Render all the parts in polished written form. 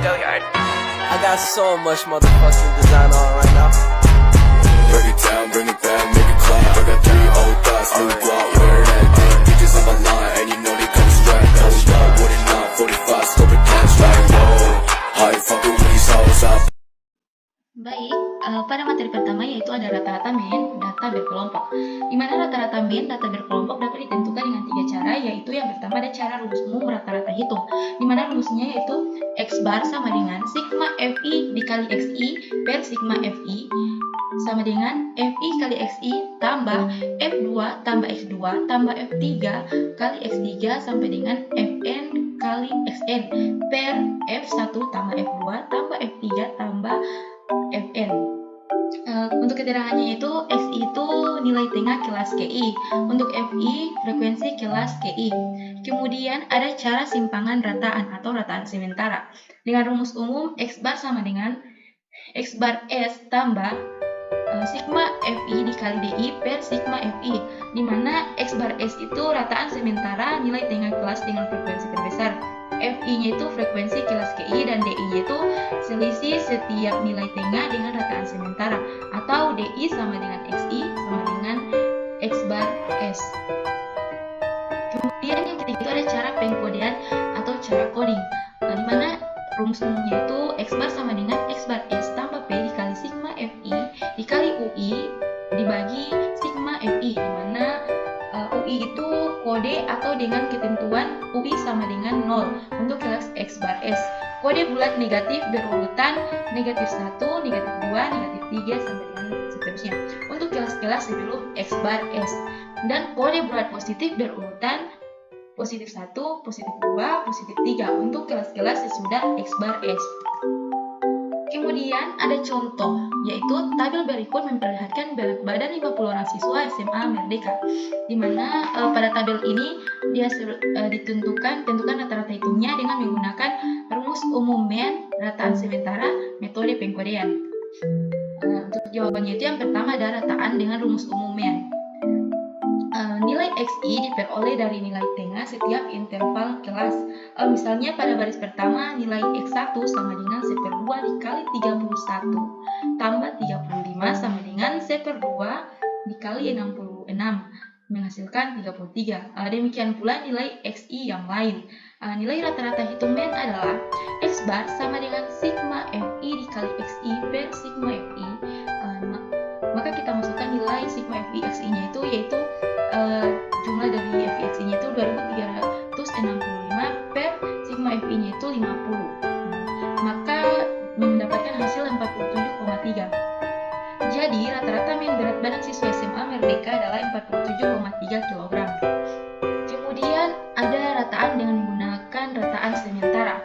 I got so much motherfucking design on right now. Break it down, bring it back, make it clap. I got 3 old thoughts, new block, where that day. Bitches on my line, and you know they come straight. Hold up, what it not, 45, scope it cash like whoa. How you fucking with these hoes up? Baik, pada materi pertama yaitu ada rata-rata min data berkelompok. Di mana rata-rata min data berkelompok dapat ditentukan dengan 3 cara, yaitu yang pertama ada cara rumus umum rata-rata hitung. Di mana rumusnya yaitu X bar sama dengan sigma Fi dikali Xi per sigma Fi sama dengan Fi kali Xi tambah F2 tambah X2 tambah F3 kali X3 sampai dengan Fn kali Xn per F1 tambah F2 tambah F3 tambah Fn. Untuk keterangannya itu Xi itu nilai tengah kelas Ki, untuk Fi frekuensi kelas Ki. Kemudian ada cara simpangan rataan atau rataan sementara. Dengan rumus umum X bar sama dengan X bar S tambah sigma Fi dikali Di per sigma Fi, di mana X bar S itu rataan sementara nilai tengah kelas dengan frekuensi terbesar. Fi-nya itu frekuensi kelas Ki dan Di-nya itu selisih setiap nilai tengah dengan rataan sementara, atau Di sama dengan Xi sama dengan X bar S. Kemudian yang ketiga itu ada cara pengkodean atau cara coding, di mana rumus umumnya itu X bar sama dengan X bar S tambah P dikali sigma Fi dikali Ui dibagi sigma Fi, di mana Ui itu kode atau dengan ketentuan Ui sama dengan 0 untuk kelas X bar S. Kode bulat negatif berurutan negatif 1, negatif 2, negatif 3 sampai dengan seterusnya untuk kelas-kelas sebelum X bar S. Dan kode bulat positif berurutan positif 1, positif 2, positif 3 untuk kelas-kelas sesudah X bar S. Kemudian ada contoh, yaitu tabel berikut memperlihatkan berat badan 50 orang siswa SMA Merdeka, di mana pada tabel ini dia tentukan rata-rata hitungnya dengan menggunakan rumus umum men, rataan sementara, metode pengkodean. Untuk jawabannya itu yang pertama ada rataan dengan rumus umum men. Nilai Xi diperoleh dari nilai tengah setiap interval kelas. Misalnya pada baris pertama nilai X1 sama dengan 1/2 dikali 31 tambah 35 sama dengan 1/2 dikali 66 menghasilkan 33. Demikian pula nilai Xi yang lain. Nilai rata-rata hitung men adalah X bar sama dengan sigma Fi dikali Xi per sigma Fi. Maka kita masukkan nilai sigma Fi Xi-nya itu yaitu jumlah dari Fi-Xi-nya itu 2365 per sigma Fi-nya itu 50. Maka mendapatkan hasil 47,3. Jadi rata-rata min berat badan siswa SMA Merdeka adalah 47,3 kg. Kemudian ada rataan dengan menggunakan rataan sementara.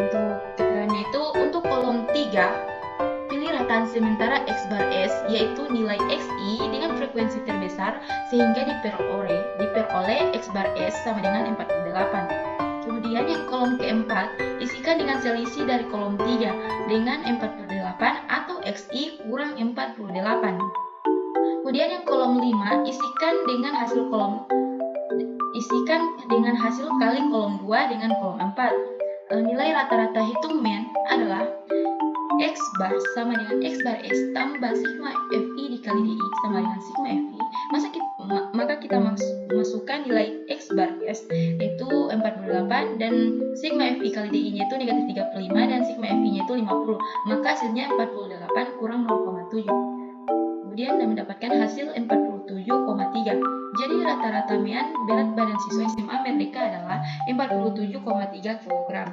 Untuk keterangannya itu untuk kolom 3 pilih rataan sementara X bar S, yaitu nilai Xi dengan frekuensi terbesar sehingga diperoleh X bar S sama dengan 48. Kemudian yang kolom keempat isikan dengan selisih dari kolom 3 dengan 48 atau Xi kurang 48. Kemudian yang kolom 5 isikan dengan hasil kali kolom 2 dengan kolom 4. Nilai rata-rata hitung men adalah X bar sama dengan X bar S tambah sigma Fi dikali Di sama dengan sigma Fi. Maka kita masukkan nilai X bar S yaitu 48 dan sigma Fi kali Di nya itu negatif 35 dan sigma Fi nya itu 50. Maka hasilnya 48 kurang 0,7. Kemudian kita mendapatkan hasil 47,3. Jadi rata-rata men berat badan siswa SMA Merdeka adalah 47,3 kg.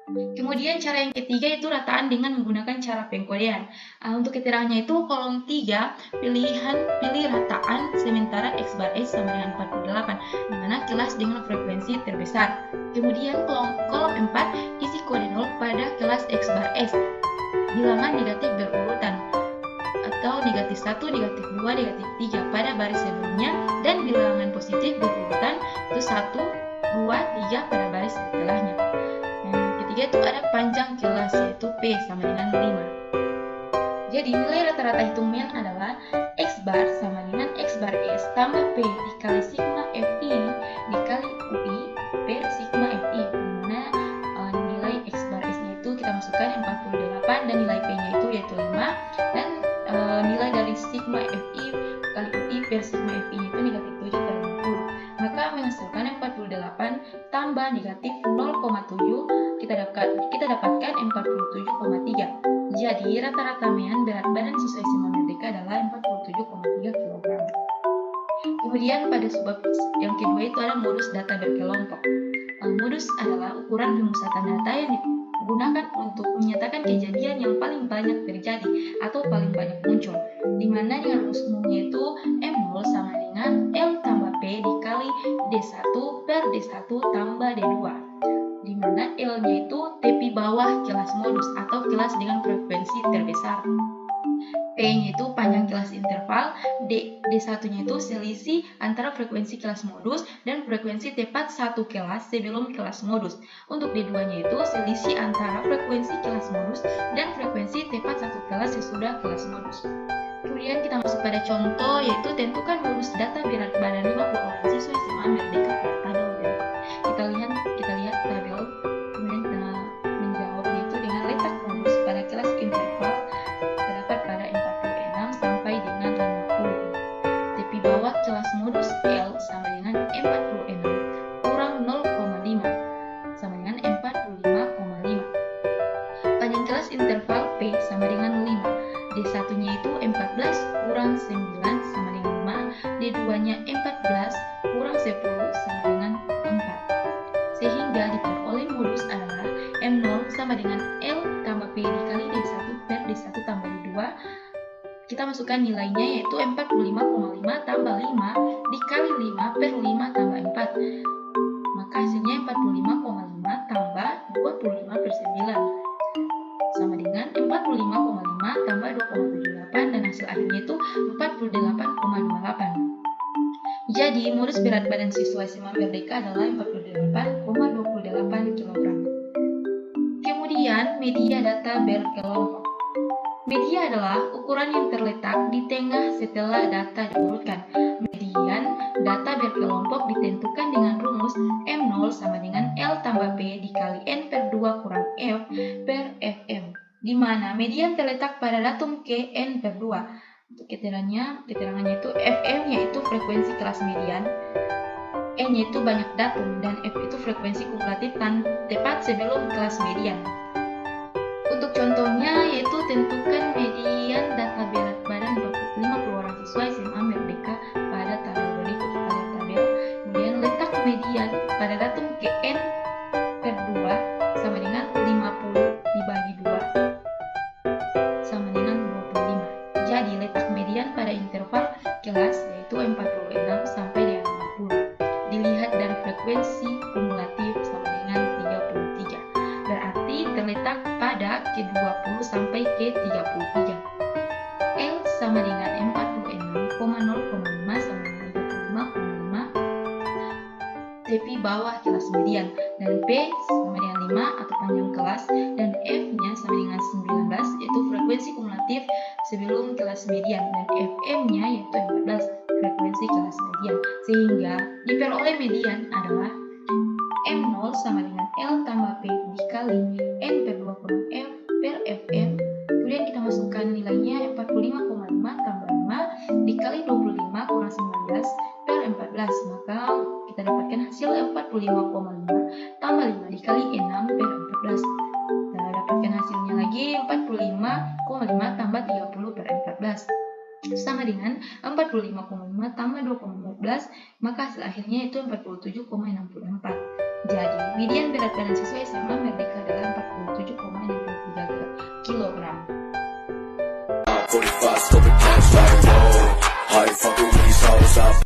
Kemudian cara yang ketiga itu rataan dengan menggunakan cara pengkodean. Untuk keterangannya itu kolom 3 pilih rataan sementara X bar S sama dengan 48, di mana kelas dengan frekuensi terbesar. Kemudian kolom 4 isi kode 0 pada kelas X bar S. Bilangan negatif berurutan atau negatif 1, negatif 2, negatif 3 pada baris sebelumnya, dan bilangan positif berurutan itu 1, 2, 3 pada baris setelahnya. Itu ada panjang kelas yaitu P sama dengan 5. Jadi nilai rata-rata hitung men adalah X bar sama dengan X bar S tambah P dikali sigma Fi dikali Ui per sigma Fi, dimana nilai X bar S nya itu masukkan 48 dan nilai P-nya itu yaitu 5, dan nilai dari sigma Fi kali UI per sigma Fi itu negatif 7/50. Maka menghasilkan 48 tambah negatif 0,7 kita dapatkan 47,3. Jadi rata-rata mean berat badan siswa SMA Merdeka adalah 47,3 kg. Kemudian pada subbab yang kedua itu ada modus data berkelompok. Modus adalah ukuran pemusatan data yang digunakan untuk menyatakan kejadian yang paling banyak terjadi atau paling banyak muncul, di mana dengan rumus umumnya itu M0 sama dengan L tambah P dikali D1 per D1 tambah D2, di mana L-nya itu tepi bawah kelas modus atau kelas dengan frekuensi terbesar. P-nya itu panjang kelas interval, D1-nya itu selisih antara frekuensi kelas modus dan frekuensi tepat satu kelas sebelum kelas modus. Untuk D2-nya itu selisih antara frekuensi kelas modus dan frekuensi tepat satu kelas sesudah kelas modus. Kemudian kita masuk pada contoh, yaitu tentukan modus data berat badan 50 orang siswa SMA Merdeka pada tabel berikut. Kita lihat tabel, kemudian kita menjawabnya itu dengan letak modus pada kelas interval terdapat pada 46 sampai dengan 50. Tepi bawah kelas modus L sama dengan 46 kurang 0,5 sama dengan 45,5. Panjang kelas interval P sama dengan 5. D1-nya itu 14 kurang 9 sama dengan 5. D2-nya 14 kurang 10 sama dengan 4. Sehingga diperoleh modus adalah M0 sama dengan L tambah P dikali D1 per D1 tambah D2. Kita masukkan nilainya yaitu 45,5 tambah 5 dikali 5 per 5 tambah 4. Maka hasilnya 45,5 tambah 25 per 9 sama dengan 45,5 tambah 2,78, dan hasil akhirnya itu 48,28. Jadi modus berat badan siswa SMA Merdeka adalah 48,28 kg. Kemudian media data berkelompok. Media adalah ukuran yang terletak di tengah setelah data diurutkan. Median data berkelompok ditentukan dengan rumus M0 sama dengan L tambah P dikali N per 2 kurang F per Fm, di mana median terletak pada datum K N per 2. Untuk keterangannya itu Fm yaitu frekuensi kelas median, N yaitu banyak datum, dan F itu frekuensi kumulatif tepat sebelum kelas median. Untuk contohnya yaitu tentukan median data berat badan 50 orang siswa SMA Merdeka pada tabel berikut. Kita lihat tabel, kemudian letak median pada datum Kn per 2 sama dengan 50 dibagi 2 sama dengan 25. Jadi letak median pada interval kelas yaitu 46 sampai dengan 50. Dilihat dari frekuensi kumulatif sama dengan 33. Berarti terletak pada K20 sampai K33. L sama dengan 46,0,5 sama dengan 35,5 tepi bawah kelas median, dan P sama dengan 5 atau panjang kelas, dan F-nya sama dengan 19 yaitu frekuensi kumulatif sebelum kelas median, dan Fm-nya yaitu 14 frekuensi kelas median. Sehingga diperoleh median adalah M0 sama dengan L tambah P dikali N per 2 kurang F per Fm. Kemudian kita masukkan nilainya 45,5 tambah 5 dikali 25 kurang 19 per 14. Maka kita dapatkan hasil 45,5 tambah 5 dikali 6 per 14. Kita dapatkan hasilnya lagi 45,5 tambah 30 per 14 sama dengan 45,5 tambah 2,14, maka hasil akhirnya itu 47,64. Jadi median berat badan siswa SMA Merdeka adalah 47,63 kg. 45 scoping cash like whoa. How you fucking with these hoes up?